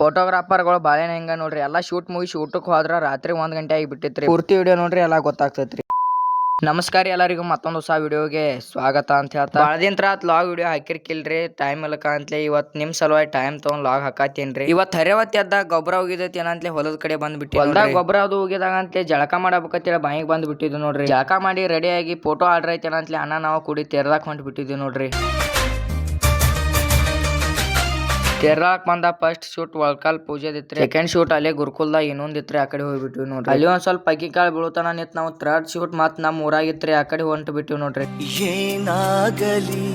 ಫೋಟೋಗ್ರಾಫರ್ಗಳು ಬಾಳೆನ ಹೆಂಗ ನೋಡ್ರಿ ಎಲ್ಲಾ ಶೂಟ್ ಮುಗಿಸಿ ಊಟಕ್ಕೆ ಹೋದ್ರ ರಾತ್ರಿ 1 ಗಂಟೆ ಆಗಿಬಿಟ್ಟಿತ್ರಿ. ಪೂರ್ತಿ ವಿಡಿಯೋ ನೋಡ್ರಿ ಎಲ್ಲಾ ಗೊತ್ತಾಗ್ತೈತ್ರಿ. ನಮಸ್ಕಾರ ಎಲ್ಲರಿಗೂ ಮತ್ತೊಂದು ಹೊಸ ವಿಡಿಯೋಗೆ ಸ್ವಾಗತ ಅಂತ ಹೇಳ್ತಾ ಬಾಳದಿಂತ್ರ ಲಾಗ್ ವಿಡಿಯೋ ಹಾಕಿರ್ಕಿಲ್ರಿ ಟೈಮ್ ಇಲ್ಲಕ ಅಂತಲೇ ಇವತ್ತು ನಿಮ್ ಸಲುವಾಗಿ ಟೈಮ್ ತಗೊಂಡ್ ಲಾಗ್ ಹಾಕತ್ತೇನ್ರಿ. ಇವತ್ತು ಹರೇವತ್ತಿ ಎದ್ದಾಗ ಗೊಬ್ಬರ ಹೋಗಿದೈತಿ ಏನಂತಲೇ ಹೊಲದ ಕಡೆ ಬಂದ್ಬಿಟ್ಟು ಹೊಲದಾಗ ಗೊಬ್ಬರ ಅದು ಹೋಗಿದಾಗ ಅಂತಲೇ ಜಳಕ ಮಾಡಬೇಕಂತೇಳಿ ಬಾಯಿಗೆ ಬಂದ್ಬಿಟ್ಟಿದ್ವಿ ನೋಡ್ರಿ. ಜಳಕ ಮಾಡಿ ರೆಡಿ ಆಗಿ ಫೋಟೋ ಆರ್ಡರ್ ಐತೆ ಅಂತಲೇ ಅಣ್ಣ ನಾವು ಕೂಡಿ ತೆರ್ದಾಕ್ ಹೊಂಟ್ಬಿಟ್ಟಿದ್ವಿ ನೋಡ್ರಿ. ಕೇರಳಕ್ಕೆ ಬಂದ ಫಸ್ಟ್ ಶೂಟ್ ಒಳಕಾಲ್ ಪೂಜೆದಿತ್ರಿ. ಸೆಕೆಂಡ್ ಶೂಟ್ ಅಲ್ಲೇ ಗುರುಕುಲ್ದಾಗ ಇನ್ನೊಂದಿತ್ರಿ ಆ ಕಡೆ ಹೋಗ್ಬಿಟ್ವಿ ನೋಡ್ರಿ. ಅಲ್ಲಿ ಒಂದ್ ಸ್ವಲ್ಪ ಅಕ್ಕಿ ಕಾಳು ಬೀಳುತ್ತಾನ ನಿಂತ್ ನಾವು ಥರ್ಡ್ ಶೂಟ್ ಮತ್ ನಮ್ಮ ಊರಾಗಿತ್ರಿ ಆ ಕಡೆ ಹೊಂಟು ಬಿಟ್ಟಿವಿ ನೋಡ್ರಿ. ಏನಾಗಲಿ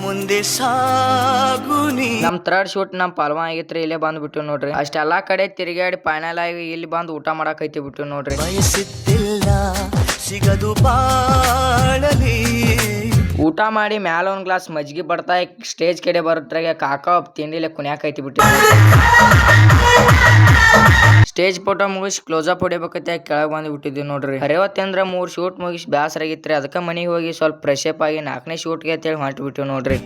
ಮುಂದೆ ಸಾಗುನಿ ನಮ್ ಥರ್ಡ್ ಶೂಟ್ ನಮ್ ಪಾಲ್ವಾ ಆಗಿತ್ರಿ ಇಲ್ಲೇ ಬಂದ್ ಬಿಟ್ಟಿವಿ ನೋಡ್ರಿ. ಅಷ್ಟೆಲ್ಲಾ ಕಡೆ ತಿರುಗಾಡಿ ಫೈನಲ್ ಆಗಿ ಇಲ್ಲಿ ಬಂದು ಊಟ ಮಾಡಕ್ ಐತಿ ಬಿಟ್ಟಿವಿ ನೋಡ್ರಿ. ಸಿಗದು ಬಾಳಲಿ ಊಟ ಮಾಡಿ ಮ್ಯಾಲ ಒಂದ್ ಗ್ಲಾಸ್ ಮಜ್ಜಿಗೆ ಬರ್ತಾ ಸ್ಟೇಜ್ ಕಡೆ ಬರುತ್ರಾಗ ಕಾಕ ತಿಂಡಿಲೆ ಕುಣ್ಯಾಕ ಐತಿ ಬಿಟ್ಟಿ. ಸ್ಟೇಜ್ ಫೋಟೋ ಮುಗಿಸಿ ಕ್ಲೋಸಪ್ ಹೊಡಿಬೇಕೈತಿ ಕೆಳಗೆ ಬಂದು ಬಿಟ್ಟಿದ್ವಿ ನೋಡ್ರಿ. ಹರೇವತ್ತಂದ್ರ 3 ಶೂಟ್ ಮುಗಿಸಿ ಬ್ಯಾಸರ ಆಗಿತ್ರಿ. ಅದಕ್ಕೆ ಮನೆಗೆ ಹೋಗಿ ಸ್ವಲ್ಪ ಫ್ರೆಶ್ ಅಪ್ ಆಗಿ 4ನೇ ಶೂಟ್ಗೆ ಅಂತೇಳಿ ಹೊಂಟು ಬಿಟ್ಟಿವಿ ನೋಡ್ರಿ.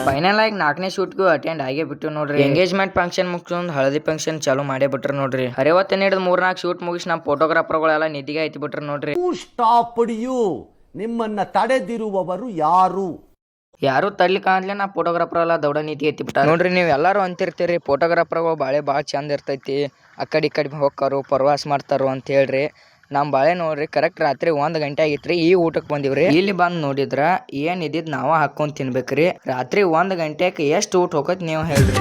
ಫೈನಲ್ ಆಗಿ 4ನೇ ಶೂಟ್ಗೂ ಅಟೆಂಡ್ ಆಗೇ ಬಿಟ್ಟು ನೋಡ್ರಿ. ಎಂಗೇಜ್ಮೆಂಟ್ ಫಂಕ್ಷನ್ ಮುಗಿಸ್ಕೊಂಡು ಹಳದಿ ಫಂಕ್ಷನ್ ಚಾಲೂ ಮಾಡೇ ಬಿಟ್ರು ನೋಡ್ರಿ. ಹರೇವತ್ತನ ಹಿಡಿದು 3-4 ಶೂಟ್ ಮುಗಿಸಿ ನಮ್ಮ ಫೋಟೋಗ್ರಾಫರ್ಗಳೆಲ್ಲ ನಿಧಿಗೆ ಐತಿ ಬಿಟ್ರು ನೋಡ್ರಿ. ನಿಮ್ಮನ್ನ ತಡೆದಿರುವವರು ಯಾರು ತಡ್ಲಿಕ್ಕೆ ಅಂತಲೇ ನಾ ಫೋಟೋಗ್ರಾಫರ್ ಎಲ್ಲ ದೌಡ ನೀತಿ ಐತಿ ಬಿಟ್ಟ ನೋಡ್ರಿ. ನೀವು ಎಲ್ಲರೂ ಅಂತಿರ್ತೀರಿ ಫೋಟೋಗ್ರಾಫರ್ಗಳು ಭಾಳ ಚಂದ ಇರ್ತೈತಿ, ಆ ಕಡೆ ಹೋಗ್ತಾರು ಪ್ರವಾಸ ಮಾಡ್ತಾರು ಅಂತ ಹೇಳ್ರಿ. ನಮ್ಮ ಬಾಳೆ ನೋಡ್ರಿ ಕರೆಕ್ಟ್ ರಾತ್ರಿ 1 ಗಂಟೆ ಆಗಿತ್ರಿ. ಈ ಊಟಕ್ಕೆ ಬಂದಿವ್ರಿ. ಇಲ್ಲಿ ಬಂದು ನೋಡಿದ್ರ ಏನ್ ಇದ್ದಿದ್ ನಾವ ಹಾಕೊಂಡ್ ತಿನ್ಬೇಕ್ರಿ. ರಾತ್ರಿ 1 ಗಂಟೆಗೆ ಎಷ್ಟು ಊಟ ಹೋಗತ್ ನೀವು ಹೇಳ್ರಿ.